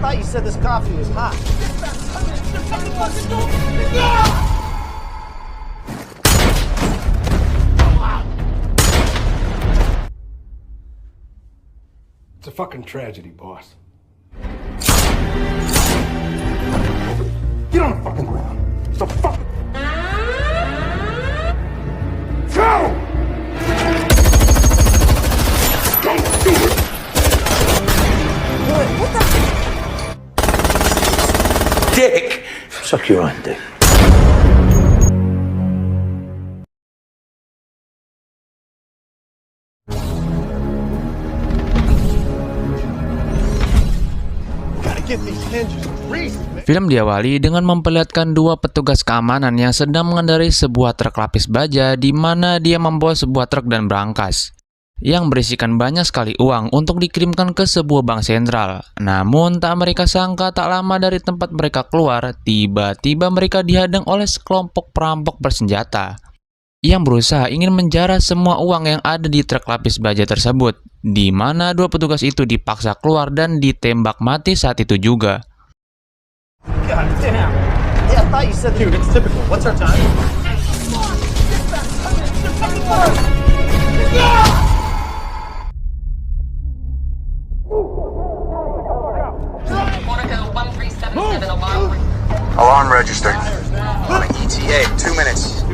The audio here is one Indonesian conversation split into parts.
thought you said this coffee was hot. It's a fucking tragedy, boss. Get on the fucking ground. It's a fucking... Go! Don't do it! What the? Dick! Suck your own dick. Gotta get these hinges greased, man. Film diawali dengan memperlihatkan dua petugas keamanan yang sedang mengendarai sebuah truk lapis baja di mana dia membawa sebuah truk dan berangkas yang berisikan banyak sekali uang untuk dikirimkan ke sebuah bank sentral. Namun tak mereka sangka, tak lama dari tempat mereka keluar, tiba-tiba mereka dihadang oleh sekelompok perampok bersenjata yang berusaha ingin menjarah semua uang yang ada di truk lapis baja tersebut, di mana dua petugas itu dipaksa keluar dan ditembak mati saat itu juga. God damn. Yeah, I thought you said, dude, it's typical. What's our time? Alarm registered. On an ETA, 2 minutes.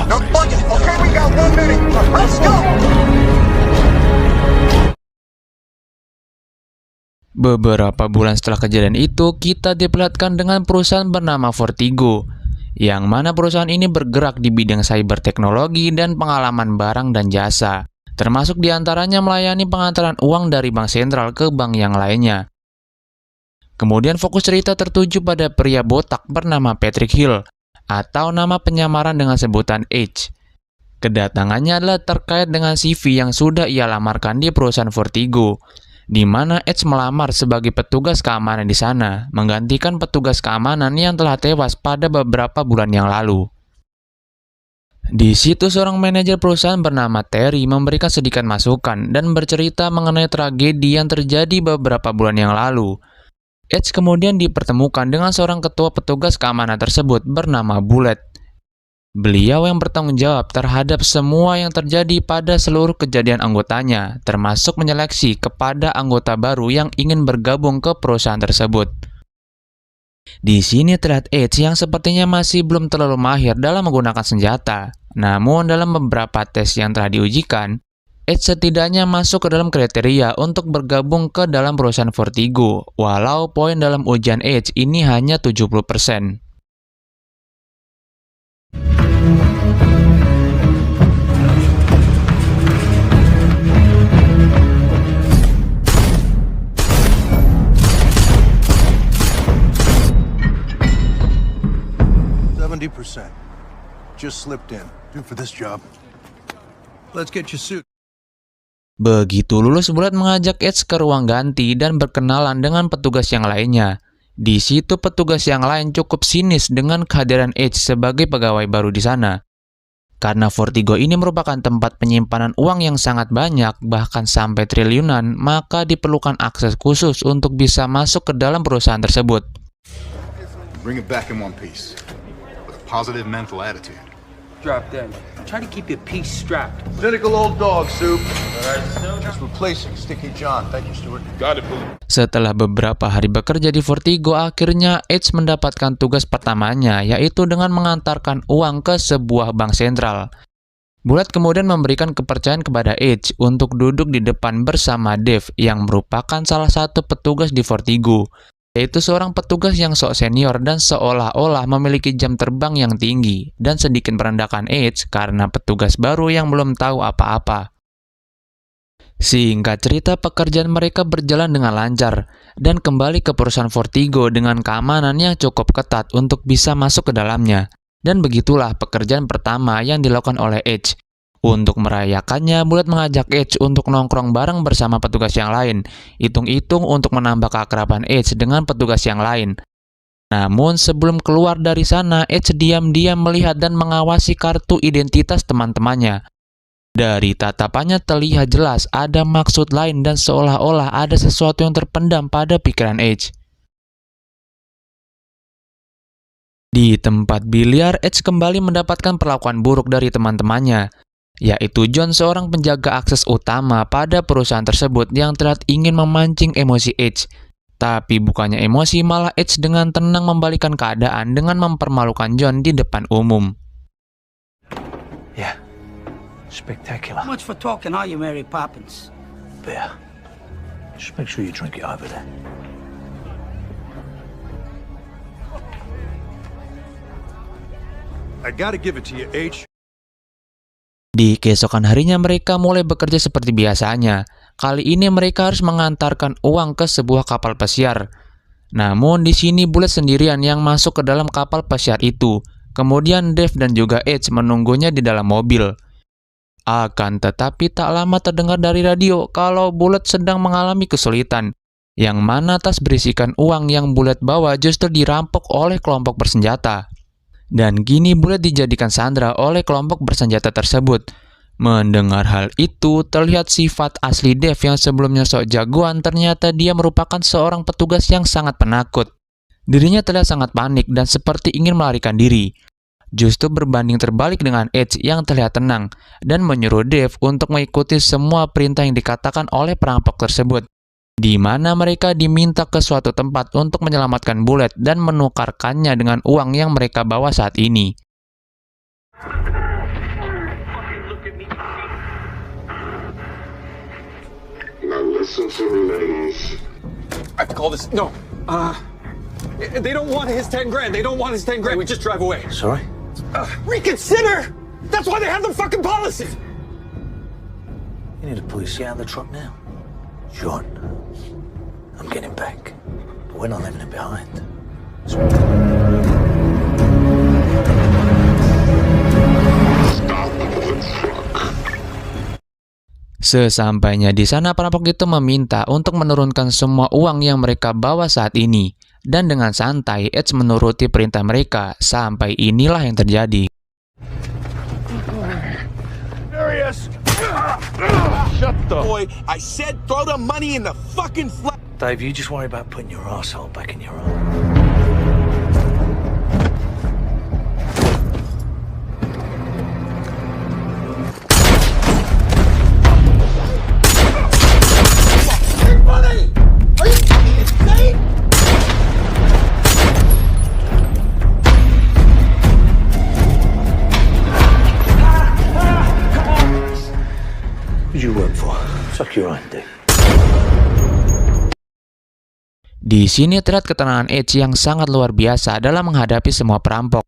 No bugging. Okay, we got 1 minute. Let's go. Beberapa bulan setelah kejadian itu, kita diperlihatkan dengan perusahaan bernama Vertigo, yang mana perusahaan ini bergerak di bidang cyber teknologi dan pengalaman barang dan jasa, termasuk diantaranya melayani pengantaran uang dari bank sentral ke bank yang lainnya. Kemudian fokus cerita tertuju pada pria botak bernama Patrick Hill, atau nama penyamaran dengan sebutan H. Kedatangannya adalah terkait dengan CV yang sudah ia lamarkan di perusahaan Vertigo, di mana H melamar sebagai petugas keamanan di sana, menggantikan petugas keamanan yang telah tewas pada beberapa bulan yang lalu. Di situ seorang manajer perusahaan bernama Terry memberikan sedikit masukan dan bercerita mengenai tragedi yang terjadi beberapa bulan yang lalu. Edge kemudian dipertemukan dengan seorang ketua petugas keamanan tersebut bernama Bullet. Beliau yang bertanggung jawab terhadap semua yang terjadi pada seluruh kejadian anggotanya, termasuk menyeleksi kepada anggota baru yang ingin bergabung ke perusahaan tersebut. Di sini terlihat Edge yang sepertinya masih belum terlalu mahir dalam menggunakan senjata. Namun dalam beberapa tes yang telah diujikan, Edge setidaknya masuk ke dalam kriteria untuk bergabung ke dalam perusahaan Vertigo, walau poin dalam ujian Edge ini hanya 70%. Just slipped in. Due for this job. Let's get your suit. Begitu lulus, Bullet mengajak Edge ke ruang ganti dan berkenalan dengan petugas yang lainnya. Di situ petugas yang lain cukup sinis dengan kehadiran Edge sebagai pegawai baru di sana. Karena Vertigo ini merupakan tempat penyimpanan uang yang sangat banyak, bahkan sampai triliunan, maka diperlukan akses khusus untuk bisa masuk ke dalam perusahaan tersebut. Bring it back in one piece. With a positive mental attitude. Drop dead. Try to keep your piece strapped. Identical old dog, Soup. Just replacing Sticky John. Thank you, Stuart. Got it, Blue. Setelah beberapa hari bekerja di Vertigo, akhirnya Edge mendapatkan tugas pertamanya, yaitu dengan mengantarkan uang ke sebuah bank sentral. Bullet kemudian memberikan kepercayaan kepada Edge untuk duduk di depan bersama Dave yang merupakan salah satu petugas di Vertigo, yaitu seorang petugas yang sok senior dan seolah-olah memiliki jam terbang yang tinggi dan sedikit merendahkan Edge karena petugas baru yang belum tahu apa-apa. Singkat cerita, pekerjaan mereka berjalan dengan lancar dan kembali ke perusahaan Vertigo dengan keamanan yang cukup ketat untuk bisa masuk ke dalamnya. Dan begitulah pekerjaan pertama yang dilakukan oleh Edge. Untuk merayakannya, Bullet mengajak Edge untuk nongkrong bareng bersama petugas yang lain, hitung-hitung untuk menambah keakraban Edge dengan petugas yang lain. Namun sebelum keluar dari sana, Edge diam-diam melihat dan mengawasi kartu identitas teman-temannya. Dari tatapannya terlihat jelas ada maksud lain dan seolah-olah ada sesuatu yang terpendam pada pikiran Edge. Di tempat biliar, Edge kembali mendapatkan perlakuan buruk dari teman-temannya, yaitu John, seorang penjaga akses utama pada perusahaan tersebut yang terlihat ingin memancing emosi Edge. Tapi bukannya emosi, malah Edge dengan tenang membalikan keadaan dengan mempermalukan John di depan umum. Yeah. Spectacular. Much for talking, are you, Mary Poppins? Beer. Just make sure you drink it over there. I gotta give it to you, H. Di keesokan harinya mereka mulai bekerja seperti biasanya. Kali ini mereka harus mengantarkan uang ke sebuah kapal pesiar. Namun di sini Bullet sendirian yang masuk ke dalam kapal pesiar itu. Kemudian Dave dan juga Edge menunggunya di dalam mobil. Akan tetapi tak lama terdengar dari radio kalau Bullet sedang mengalami kesulitan, yang mana tas berisikan uang yang Bullet bawa justru dirampok oleh kelompok bersenjata. Dan kini Bullet dijadikan sandera oleh kelompok bersenjata tersebut. Mendengar hal itu, terlihat sifat asli Dave yang sebelumnya sok jagoan, ternyata dia merupakan seorang petugas yang sangat penakut. Dirinya terlihat sangat panik dan seperti ingin melarikan diri. Justru berbanding terbalik dengan Edge yang terlihat tenang dan menyuruh Dave untuk mengikuti semua perintah yang dikatakan oleh perampok tersebut, di mana mereka diminta ke suatu tempat untuk menyelamatkan Bullet dan menukarkannya dengan uang yang mereka bawa saat ini. Now listen to me, ladies. I have to call this. No. They don't want his 10 grand. They don't want his 10 grand. We just drive away. Sorry? Reconsider! That's why they have the fucking policy! You need to pull your seat out of the truck now. John, I'm getting back. But we're not leaving it behind. Stop the truck. Sesampainya di sana, perampok itu meminta untuk menurunkan semua uang yang mereka bawa saat ini. Dan dengan santai, Edge menuruti perintah mereka, sampai inilah yang terjadi. There he is. Shut the boy. I said throw the money in the fucking flat. Dave, you just worry about putting your arsehole back in your arm. Who'd you work for? Suck your own dick. Di sini terlihat ketenangan Edge yang sangat luar biasa dalam menghadapi semua perampok.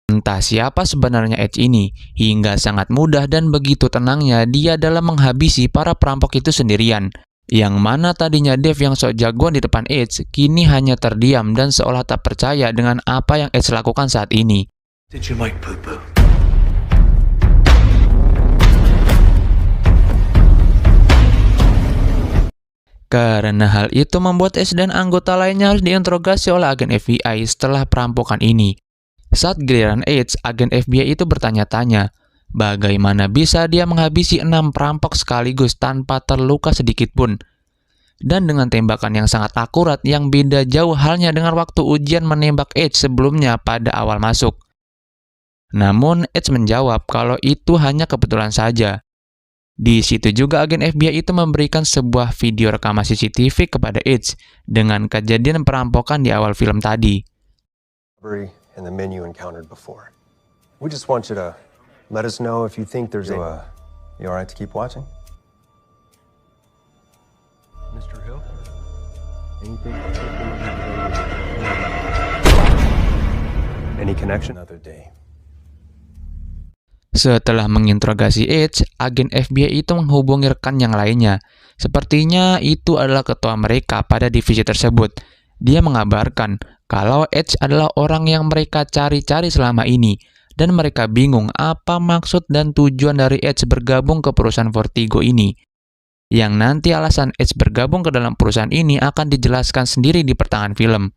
Entah siapa sebenarnya Edge ini, hingga sangat mudah dan begitu tenangnya dia dalam menghabisi para perampok itu sendirian. Yang mana tadinya Dave yang sok jagoan di depan Edge, kini hanya terdiam dan seolah tak percaya dengan apa yang Edge lakukan saat ini. Did you make poo-poo? Karena hal itu membuat Edge dan anggota lainnya harus diinterogasi oleh agen FBI setelah perampokan ini. Saat giliran Edge, agen FBI itu bertanya-tanya, bagaimana bisa dia menghabisi 6 perampok sekaligus tanpa terluka sedikit pun. Dan dengan tembakan yang sangat akurat yang beda jauh halnya dengan waktu ujian menembak Edge sebelumnya pada awal masuk. Namun Edge menjawab kalau itu hanya kebetulan saja. Di situ juga agen FBI itu memberikan sebuah video rekaman CCTV kepada Edge dengan kejadian perampokan di awal film tadi. And the men you encountered before. We just want you to let us know if you think there's you all right to keep watching? Mr. Hill? Anything? Any connection? Another day. Setelah menginterogasi Edge, agen FBI itu menghubungi rekan yang lainnya. Sepertinya itu adalah ketua mereka pada divisi tersebut. Dia mengabarkan kalau Edge adalah orang yang mereka cari-cari selama ini, dan mereka bingung apa maksud dan tujuan dari Edge bergabung ke perusahaan Vertigo ini. Yang nanti alasan Edge bergabung ke dalam perusahaan ini akan dijelaskan sendiri di pertengahan film.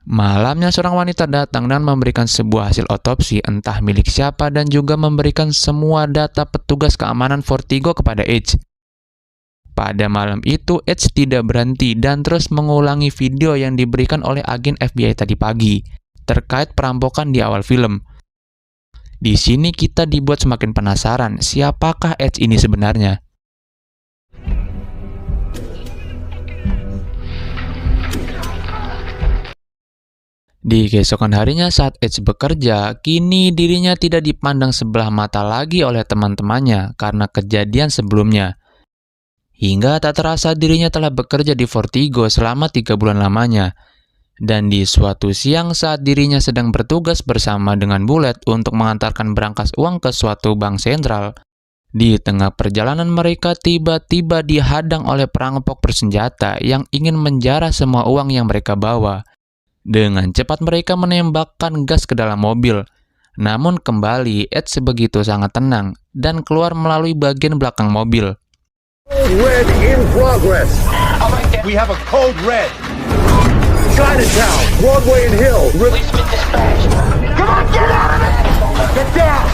Malamnya seorang wanita datang dan memberikan sebuah hasil otopsi entah milik siapa dan juga memberikan semua data petugas keamanan Vertigo kepada Edge. Pada malam itu, Edge tidak berhenti dan terus mengulangi video yang diberikan oleh agen FBI tadi pagi terkait perampokan di awal film. Di sini kita dibuat semakin penasaran siapakah Edge ini sebenarnya. Di keesokan harinya saat Edge bekerja, kini dirinya tidak dipandang sebelah mata lagi oleh teman-temannya karena kejadian sebelumnya. Hingga tak terasa dirinya telah bekerja di Vertigo selama 3 bulan lamanya. Dan di suatu siang saat dirinya sedang bertugas bersama dengan Bullet untuk mengantarkan berangkas uang ke suatu bank sentral, di tengah perjalanan mereka tiba-tiba dihadang oleh perampok bersenjata yang ingin menjarah semua uang yang mereka bawa. Dengan cepat mereka menembakkan gas ke dalam mobil. Namun kembali, Edge begitu sangat tenang dan keluar melalui bagian belakang mobil. Red in progress. We have a code red. Chinatown, Broadway and Hill. Policeman dispatched. Come on, get out of it! Get down!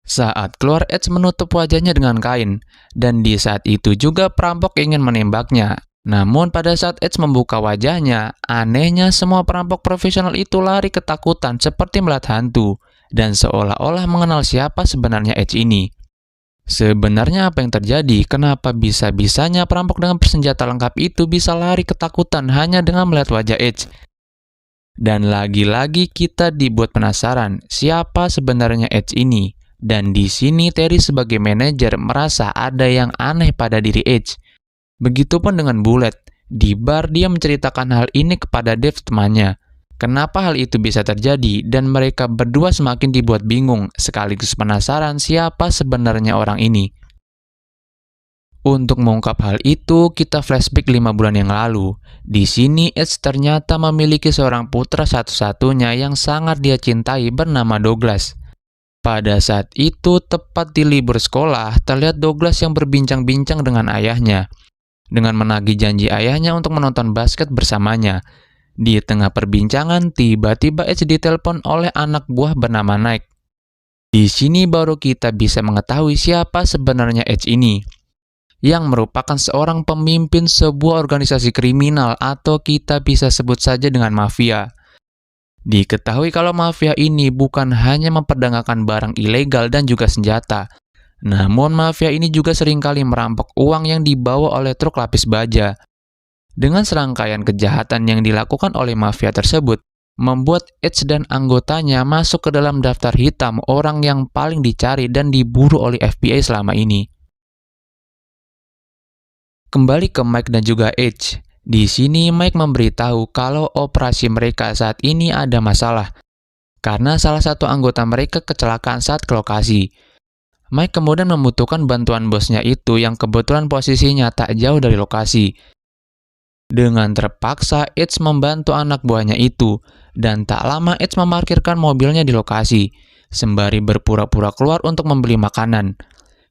Saat keluar, Edge menutup wajahnya dengan kain. Dan di saat itu juga perampok ingin menembaknya. Namun pada saat Edge membuka wajahnya, anehnya semua perampok profesional itu lari ketakutan seperti melihat hantu. Dan seolah-olah mengenal siapa sebenarnya Edge ini. Sebenarnya apa yang terjadi? Kenapa bisa-bisanya perampok dengan bersenjata lengkap itu bisa lari ketakutan hanya dengan melihat wajah Edge? Dan lagi-lagi kita dibuat penasaran siapa sebenarnya Edge ini. Dan di sini Terry sebagai manajer merasa ada yang aneh pada diri Edge. Begitupun dengan Bullet. Di bar dia menceritakan hal ini kepada Dave temannya. Kenapa hal itu bisa terjadi dan mereka berdua semakin dibuat bingung sekaligus penasaran siapa sebenarnya orang ini. Untuk mengungkap hal itu, kita flashback 5 bulan yang lalu. Di sini Edge ternyata memiliki seorang putra satu-satunya yang sangat dia cintai bernama Douglas. Pada saat itu, tepat di libur sekolah, terlihat Douglas yang berbincang-bincang dengan ayahnya. Dengan menagih janji ayahnya untuk menonton basket bersamanya. Di tengah perbincangan, tiba-tiba Edge ditelepon oleh anak buah bernama Nike. Di sini baru kita bisa mengetahui siapa sebenarnya Edge ini, yang merupakan seorang pemimpin sebuah organisasi kriminal atau kita bisa sebut saja dengan mafia. Diketahui kalau mafia ini bukan hanya memperdagangkan barang ilegal dan juga senjata, namun mafia ini juga seringkali merampok uang yang dibawa oleh truk lapis baja. Dengan serangkaian kejahatan yang dilakukan oleh mafia tersebut, membuat Edge dan anggotanya masuk ke dalam daftar hitam orang yang paling dicari dan diburu oleh FBI selama ini. Kembali ke Mike dan juga Edge. Di sini Mike memberitahu kalau operasi mereka saat ini ada masalah, karena salah satu anggota mereka kecelakaan saat ke lokasi. Mike kemudian membutuhkan bantuan bosnya itu yang kebetulan posisinya tak jauh dari lokasi. Dengan terpaksa, Edge membantu anak buahnya itu, dan tak lama Edge memarkirkan mobilnya di lokasi, sembari berpura-pura keluar untuk membeli makanan.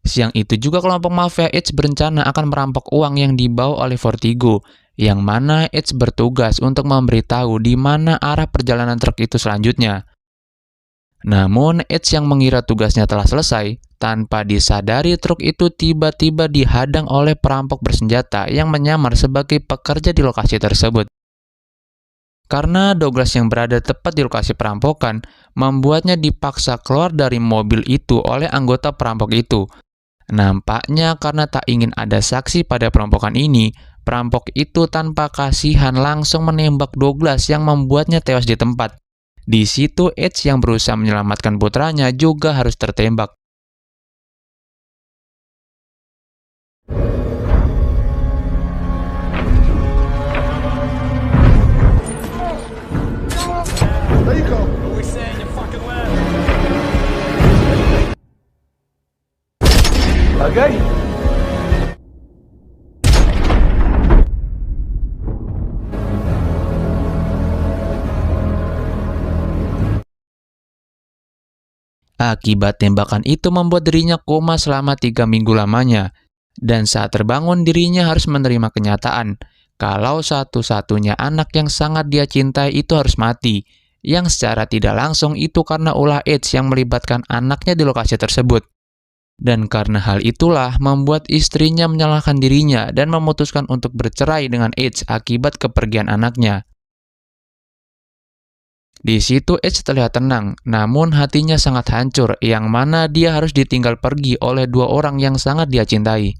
Siang itu juga kelompok mafia Edge berencana akan merampok uang yang dibawa oleh Vertigo, yang mana Edge bertugas untuk memberitahu di mana arah perjalanan truk itu selanjutnya. Namun, Edge yang mengira tugasnya telah selesai, tanpa disadari truk itu tiba-tiba dihadang oleh perampok bersenjata yang menyamar sebagai pekerja di lokasi tersebut. Karena Douglas yang berada tepat di lokasi perampokan, membuatnya dipaksa keluar dari mobil itu oleh anggota perampok itu. Nampaknya karena tak ingin ada saksi pada perampokan ini, perampok itu tanpa kasihan langsung menembak Douglas yang membuatnya tewas di tempat. Di situ Edge yang berusaha menyelamatkan putranya juga harus tertembak. There you go. Okay. Akibat tembakan itu membuat dirinya koma selama 3 minggu lamanya. Dan saat terbangun dirinya harus menerima kenyataan kalau satu-satunya anak yang sangat dia cintai itu harus mati, yang secara tidak langsung itu karena ulah AIDS yang melibatkan anaknya di lokasi tersebut. Dan karena hal itulah membuat istrinya menyalahkan dirinya dan memutuskan untuk bercerai dengan AIDS akibat kepergian anaknya. Di situ Edge terlihat tenang, namun hatinya sangat hancur, yang mana dia harus ditinggal pergi oleh dua orang yang sangat dia cintai.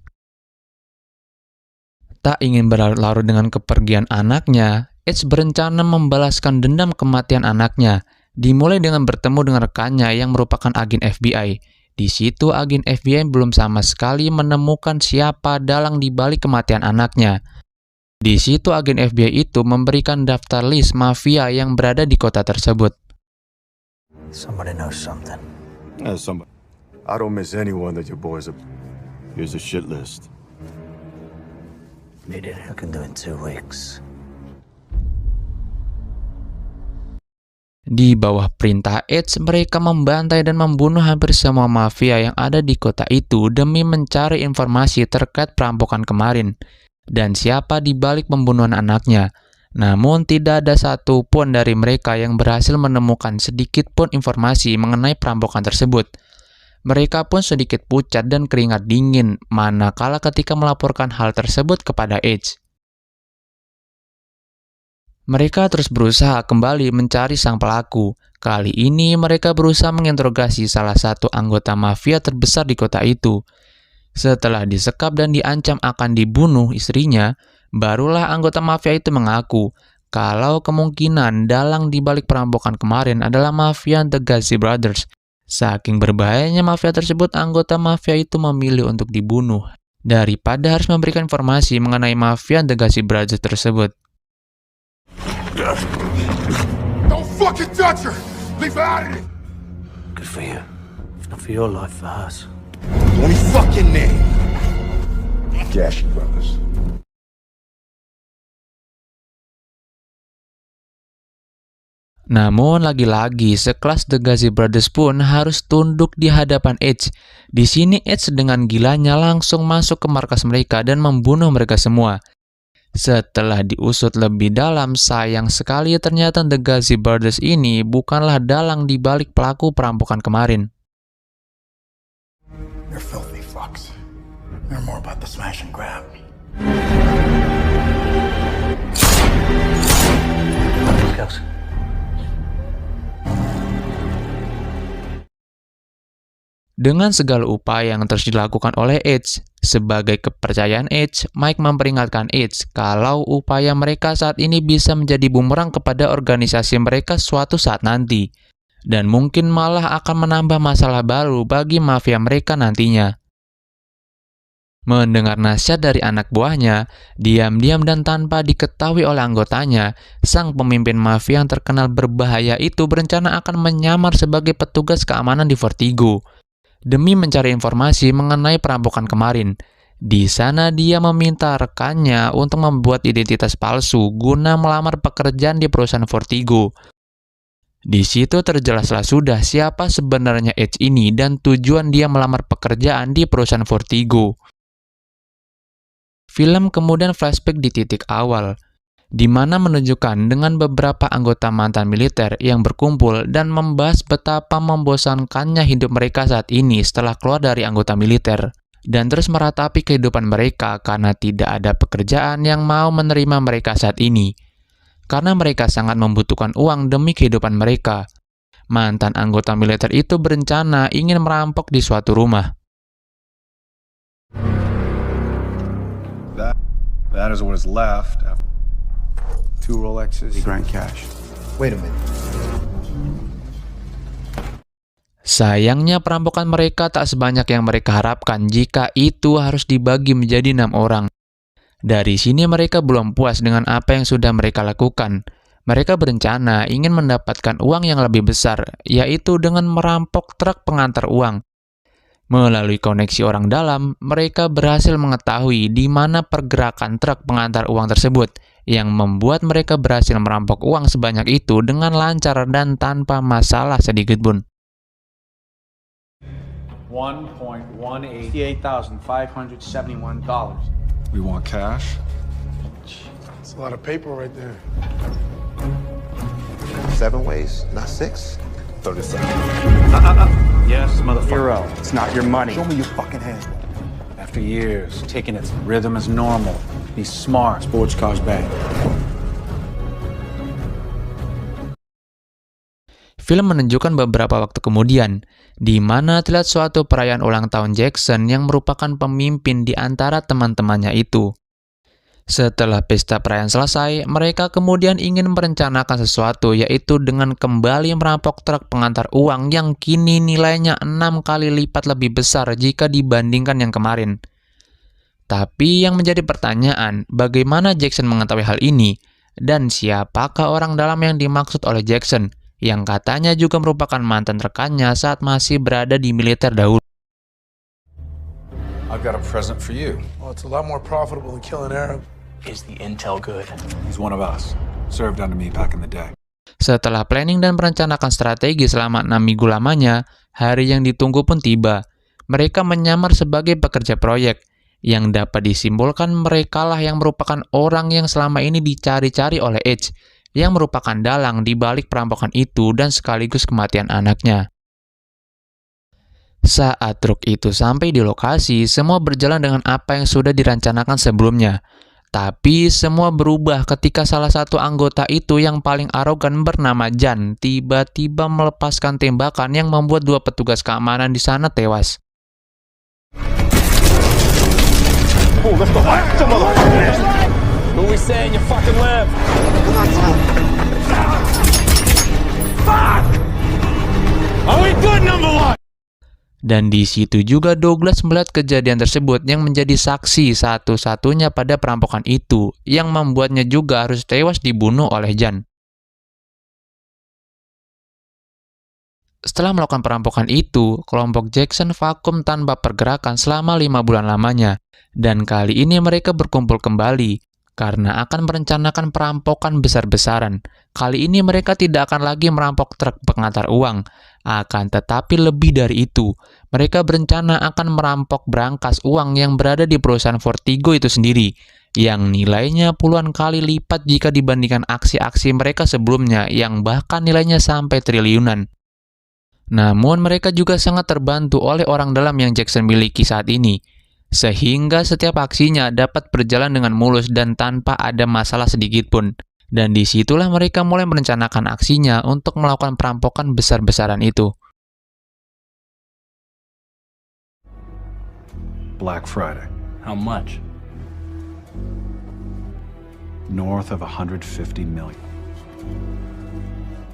Tak ingin berlarut-larut dengan kepergian anaknya, Edge berencana membalaskan dendam kematian anaknya, dimulai dengan bertemu dengan rekannya yang merupakan agen FBI. Di situ agen FBI belum sama sekali menemukan siapa dalang di balik kematian anaknya. Di situ agen FBI itu memberikan daftar list mafia yang berada di kota tersebut. Somebody knows something. Somebody. I don't miss anyone that your boys are. Here's a shit list. Need it. I can do it in 2 weeks. Di bawah perintah Edge, mereka membantai dan membunuh hampir semua mafia yang ada di kota itu demi mencari informasi terkait perampokan kemarin dan siapa di balik pembunuhan anaknya. Namun tidak ada satu pun dari mereka yang berhasil menemukan sedikit pun informasi mengenai perampokan tersebut. Mereka pun sedikit pucat dan keringat dingin manakala ketika melaporkan hal tersebut kepada Edge. Mereka terus berusaha kembali mencari sang pelaku. Kali ini mereka berusaha menginterogasi salah satu anggota mafia terbesar di kota itu. Setelah disekap dan diancam akan dibunuh istrinya, barulah anggota mafia itu mengaku kalau kemungkinan dalang di balik perampokan kemarin adalah mafia The Gazi Brothers. Saking berbahayanya mafia tersebut, anggota mafia itu memilih untuk dibunuh daripada harus memberikan informasi mengenai mafia The Gazi Brothers tersebut. Don't fucking touch her! Leave her out of it! Good for you. If not for your life, for hers. Only fucking name. Gashi Brothers. Namun lagi-lagi sekelas The Gazi Brothers pun harus tunduk di hadapan Edge. Di sini Edge dengan gilanya langsung masuk ke markas mereka dan membunuh mereka semua. Setelah diusut lebih dalam, sayang sekali ternyata The Gazi Brothers ini bukanlah dalang di balik pelaku perampokan kemarin. They're filthy fucks. They're more about the smash and grab. Girls. Dengan segala upaya yang terus dilakukan oleh Edge, sebagai kepercayaan Edge, Mike memperingatkan Edge kalau upaya mereka saat ini bisa menjadi bumerang kepada organisasi mereka suatu saat nanti, dan mungkin malah akan menambah masalah baru bagi mafia mereka nantinya. Mendengar nasihat dari anak buahnya, diam-diam dan tanpa diketahui oleh anggotanya, sang pemimpin mafia yang terkenal berbahaya itu berencana akan menyamar sebagai petugas keamanan di Vertigo demi mencari informasi mengenai perampokan kemarin. Di sana dia meminta rekannya untuk membuat identitas palsu guna melamar pekerjaan di perusahaan Vertigo. Di situ terjelaslah sudah siapa sebenarnya Edge ini dan tujuan dia melamar pekerjaan di perusahaan Vertigo. Film kemudian flashback di titik awal, di mana menunjukkan dengan beberapa anggota mantan militer yang berkumpul dan membahas betapa membosankannya hidup mereka saat ini setelah keluar dari anggota militer, dan terus meratapi kehidupan mereka karena tidak ada pekerjaan yang mau menerima mereka saat ini. Karena mereka sangat membutuhkan uang demi kehidupan mereka, mantan anggota militer itu berencana ingin merampok di suatu rumah. That is what is left after 2 Rolexes, grand cash. Wait a minute. Sayangnya perampokan mereka tak sebanyak yang mereka harapkan jika itu harus dibagi menjadi 6 orang. Dari sini mereka belum puas dengan apa yang sudah mereka lakukan. Mereka berencana ingin mendapatkan uang yang lebih besar, yaitu dengan merampok truk pengantar uang. Melalui koneksi orang dalam, mereka berhasil mengetahui di mana pergerakan truk pengantar uang tersebut, yang membuat mereka berhasil merampok uang sebanyak itu dengan lancar dan tanpa masalah sedikit pun. $1,188,571. We want cash. That's a lot of paper right there. 7 ways, not 6. 30 seconds. Yes, motherfucker. Hero, it's not your money. Show me your fucking hand. After years, taking its rhythm as normal. He's smart. Sports cars bang. Film menunjukkan beberapa waktu kemudian, di mana terlihat suatu perayaan ulang tahun Jackson yang merupakan pemimpin di antara teman-temannya itu. Setelah pesta perayaan selesai, mereka kemudian ingin merencanakan sesuatu, yaitu dengan kembali merampok truk pengantar uang yang kini nilainya 6 kali lipat lebih besar jika dibandingkan yang kemarin. Tapi yang menjadi pertanyaan, bagaimana Jackson mengetahui hal ini? Dan siapakah orang dalam yang dimaksud oleh Jackson, yang katanya juga merupakan mantan rekannya saat masih berada di militer dahulu? I've got a present for you. Well, it's a lot more profitable than killing Arab. Is the intel good? He's one of us. Served under me back in the day. Setelah planning dan merencanakan strategi selama 6 minggu lamanya, hari yang ditunggu pun tiba. Mereka menyamar sebagai pekerja proyek, yang dapat disimpulkan merekalah yang merupakan orang yang selama ini dicari-cari oleh Edge, yang merupakan dalang di balik perampokan itu dan sekaligus kematian anaknya. Saat truk itu sampai di lokasi, semua berjalan dengan apa yang sudah direncanakan sebelumnya. Tapi semua berubah ketika salah satu anggota itu yang paling arogan bernama Jan tiba-tiba melepaskan tembakan yang membuat 2 petugas keamanan di sana tewas. Oh, let's go. Some motherfucker. Who we saying you fucking live? Fuck! Are we good, number 1? Dan di situ juga Douglas melihat kejadian tersebut yang menjadi saksi satu-satunya pada perampokan itu, yang membuatnya juga harus tewas dibunuh oleh Jan. Setelah melakukan perampokan itu, kelompok Jackson vakum tanpa pergerakan selama 5 bulan lamanya, dan kali ini mereka berkumpul kembali karena akan merencanakan perampokan besar-besaran. Kali ini mereka tidak akan lagi merampok truk pengantar uang, akan tetapi lebih dari itu, mereka berencana akan merampok brankas uang yang berada di perusahaan Vertigo itu sendiri, yang nilainya puluhan kali lipat jika dibandingkan aksi-aksi mereka sebelumnya yang bahkan nilainya sampai triliunan. Namun mereka juga sangat terbantu oleh orang dalam yang Jackson miliki saat ini, sehingga setiap aksinya dapat berjalan dengan mulus dan tanpa ada masalah sedikit pun. Dan disitulah mereka mulai merencanakan aksinya untuk melakukan perampokan besar-besaran itu. Black Friday. How much? North of 150 million.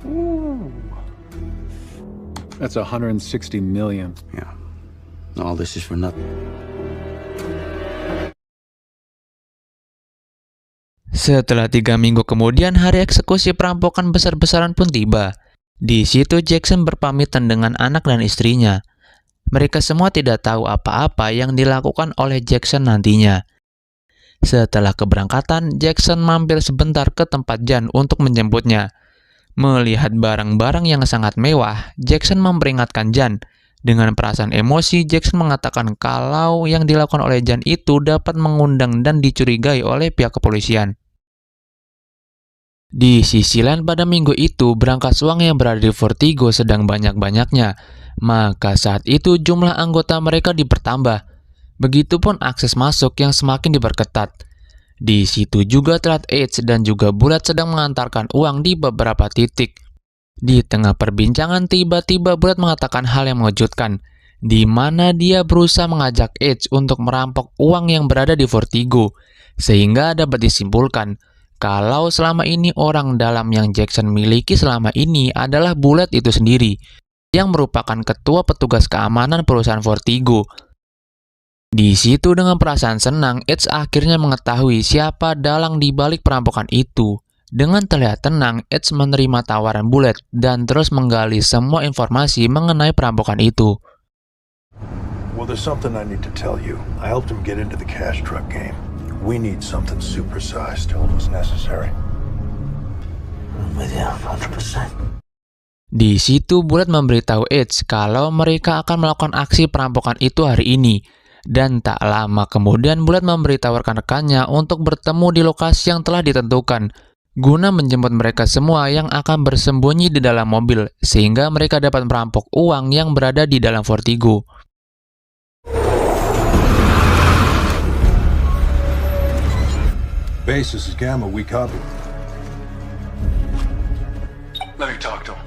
Ooh. That's 160 million. Yeah. All this is for nothing. Setelah 3 minggu kemudian, hari eksekusi perampokan besar-besaran pun tiba. Di situ Jackson berpamitan dengan anak dan istrinya. Mereka semua tidak tahu apa-apa yang dilakukan oleh Jackson nantinya. Setelah keberangkatan, Jackson mampir sebentar ke tempat Jan untuk menjemputnya. Melihat barang-barang yang sangat mewah, Jackson memperingatkan Jan. Dengan perasaan emosi, Jackson mengatakan kalau yang dilakukan oleh Jan itu dapat mengundang dan dicurigai oleh pihak kepolisian. Di sisi lain, pada minggu itu, brankas uang yang berada di Vertigo sedang banyak-banyaknya. Maka saat itu jumlah anggota mereka dipertambah. Begitupun akses masuk yang semakin diperketat. Di situ juga terlihat Edge dan juga Bullet sedang mengantarkan uang di beberapa titik. Di tengah perbincangan, tiba-tiba Bullet mengatakan hal yang mengejutkan, di mana dia berusaha mengajak Edge untuk merampok uang yang berada di Vertigo, sehingga dapat disimpulkan kalau selama ini orang dalam yang Jackson miliki selama ini adalah Bullet itu sendiri, yang merupakan ketua petugas keamanan perusahaan Vertigo. Di situ dengan perasaan senang, Edge akhirnya mengetahui siapa dalang di balik perampokan itu. Dengan terlihat tenang, Edge menerima tawaran Bullet dan terus menggali semua informasi mengenai perampokan itu. Well, there's something I need to tell you. I helped him get into the cash truck game. We need something supersized. Told was necessary. I'm with you 100%. Di situ Bullet memberitahu Edge kalau mereka akan melakukan aksi perampokan itu hari ini. Dan tak lama kemudian Bullet memberitahu rekan-rekannya untuk bertemu di lokasi yang telah ditentukan, guna menjemput mereka semua yang akan bersembunyi di dalam mobil, sehingga mereka dapat merampok uang yang berada di dalam Vertigo. Base, this is Gamma. We copy. Let me talk to him.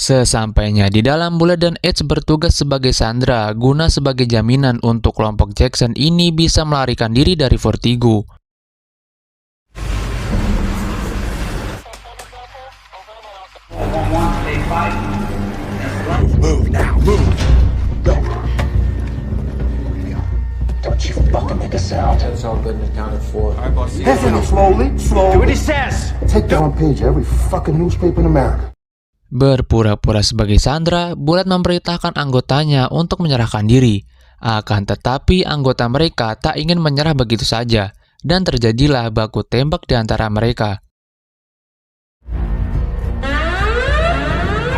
Sesampainya di dalam, Bullet dan Edge bertugas sebagai sandera guna sebagai jaminan untuk kelompok Jackson ini bisa melarikan diri dari Vertigo. Move now, move! Go! Don't you fucking make a sound. That's all good and accounted for. All right, boss. See you Listen later. slowly, slowly. Do what he says. Take the front page of every fucking newspaper in America. Berpura-pura sebagai sandera, Bullet memerintahkan anggotanya untuk menyerahkan diri. Akan tetapi anggota mereka tak ingin menyerah begitu saja, dan terjadilah baku tembak di antara mereka.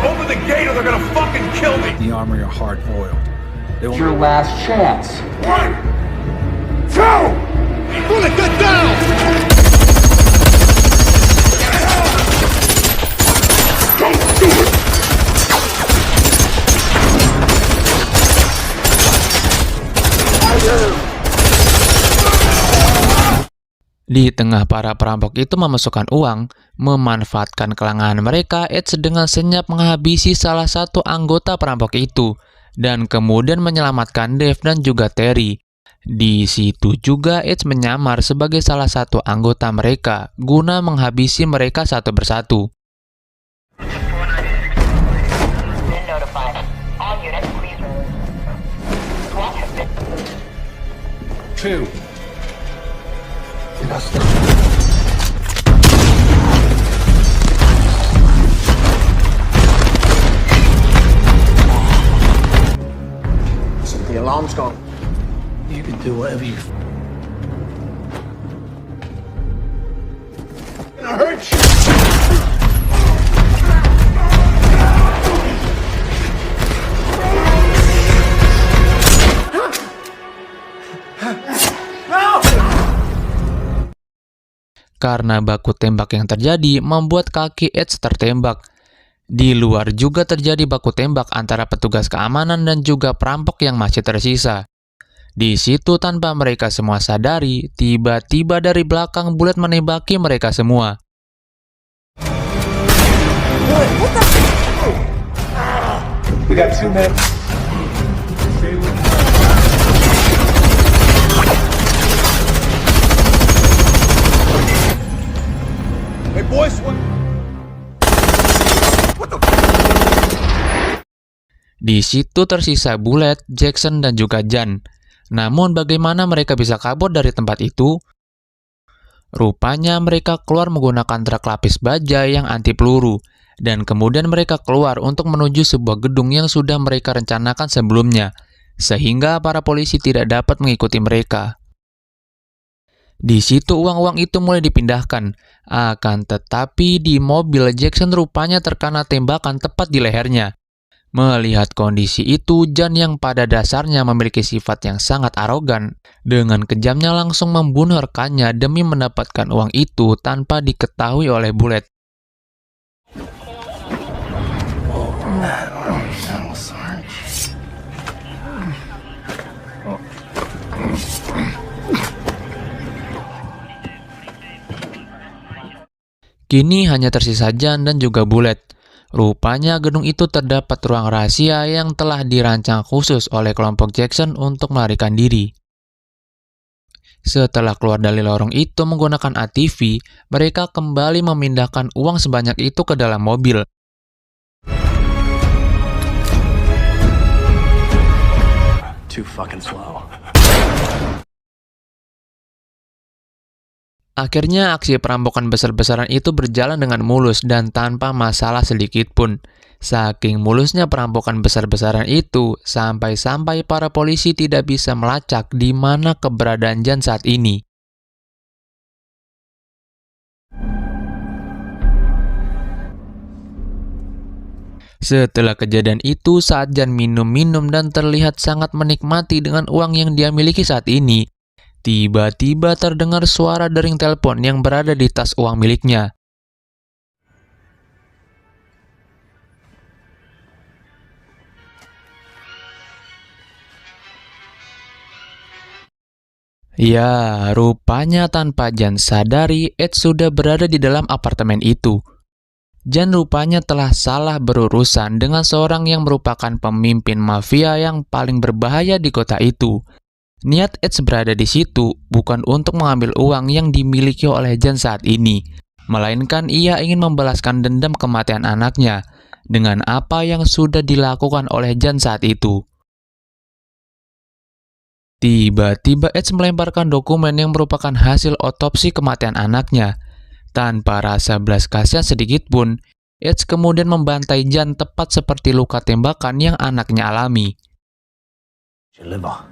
Open the gate or they're gonna fucking kill me! The armor are hard-boiled. They won't... Your last chance. 1, 2! Bullet, get down! Don't do it! Di tengah para perampok itu memasukkan uang, memanfaatkan kelangan mereka, Edge dengan senyap menghabisi salah satu anggota perampok itu, dan kemudian menyelamatkan Dave dan juga Terry. Di situ juga Edge menyamar sebagai salah satu anggota mereka, guna menghabisi mereka satu persatu. Two. The alarm's gone. You can do whatever you... Gonna hurt you! Karena baku tembak yang terjadi membuat kaki Edge tertembak. Di luar juga terjadi baku tembak antara petugas keamanan dan juga perampok yang masih tersisa. Di situ tanpa mereka semua sadari, tiba-tiba dari belakang Bullet menembaki mereka semua. We got 2 minutes. Hey boys, what the... Di situ tersisa Bullet, Jackson, dan juga Jan. Namun bagaimana mereka bisa kabur dari tempat itu? Rupanya mereka keluar menggunakan truk lapis baja yang anti peluru, dan kemudian mereka keluar untuk menuju sebuah gedung yang sudah mereka rencanakan sebelumnya, sehingga para polisi tidak dapat mengikuti mereka. Di situ uang-uang itu mulai dipindahkan, akan tetapi di mobil Jackson rupanya terkena tembakan tepat di lehernya. Melihat kondisi itu, Jan yang pada dasarnya memiliki sifat yang sangat arogan, dengan kejamnya langsung membunuh rekannya demi mendapatkan uang itu tanpa diketahui oleh Bullet. Kini hanya tersisa Jan dan juga Bullet. Rupanya gedung itu terdapat ruang rahasia yang telah dirancang khusus oleh kelompok Jackson untuk melarikan diri. Setelah keluar dari lorong itu menggunakan ATV, mereka kembali memindahkan uang sebanyak itu ke dalam mobil. Too fucking slow. Akhirnya aksi perampokan besar-besaran itu berjalan dengan mulus dan tanpa masalah sedikit pun. Saking mulusnya perampokan besar-besaran itu, sampai-sampai para polisi tidak bisa melacak di mana keberadaan Jan saat ini. Setelah kejadian itu, saat Jan minum-minum dan terlihat sangat menikmati dengan uang yang dia miliki saat ini, tiba-tiba terdengar suara dering telepon yang berada di tas uang miliknya. Ya, rupanya tanpa Jan sadari, Ed sudah berada di dalam apartemen itu. Jan rupanya telah salah berurusan dengan seorang yang merupakan pemimpin mafia yang paling berbahaya di kota itu. Niat Ed berada di situ bukan untuk mengambil uang yang dimiliki oleh Jan saat ini, melainkan ia ingin membalaskan dendam kematian anaknya dengan apa yang sudah dilakukan oleh Jan saat itu. Tiba-tiba Ed melemparkan dokumen yang merupakan hasil otopsi kematian anaknya. Tanpa rasa belas kasihan sedikit pun, Ed kemudian membantai Jan tepat seperti luka tembakan yang anaknya alami. Your liver.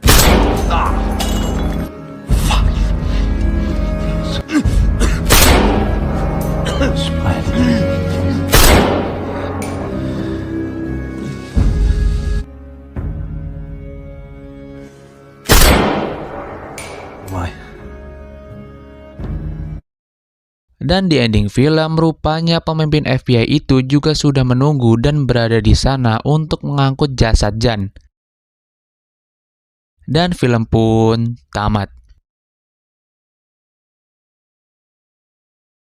Why? Dan di ending film, rupanya pemimpin FBI itu juga sudah menunggu dan berada di sana untuk mengangkut jasad Jan. Dan film pun tamat.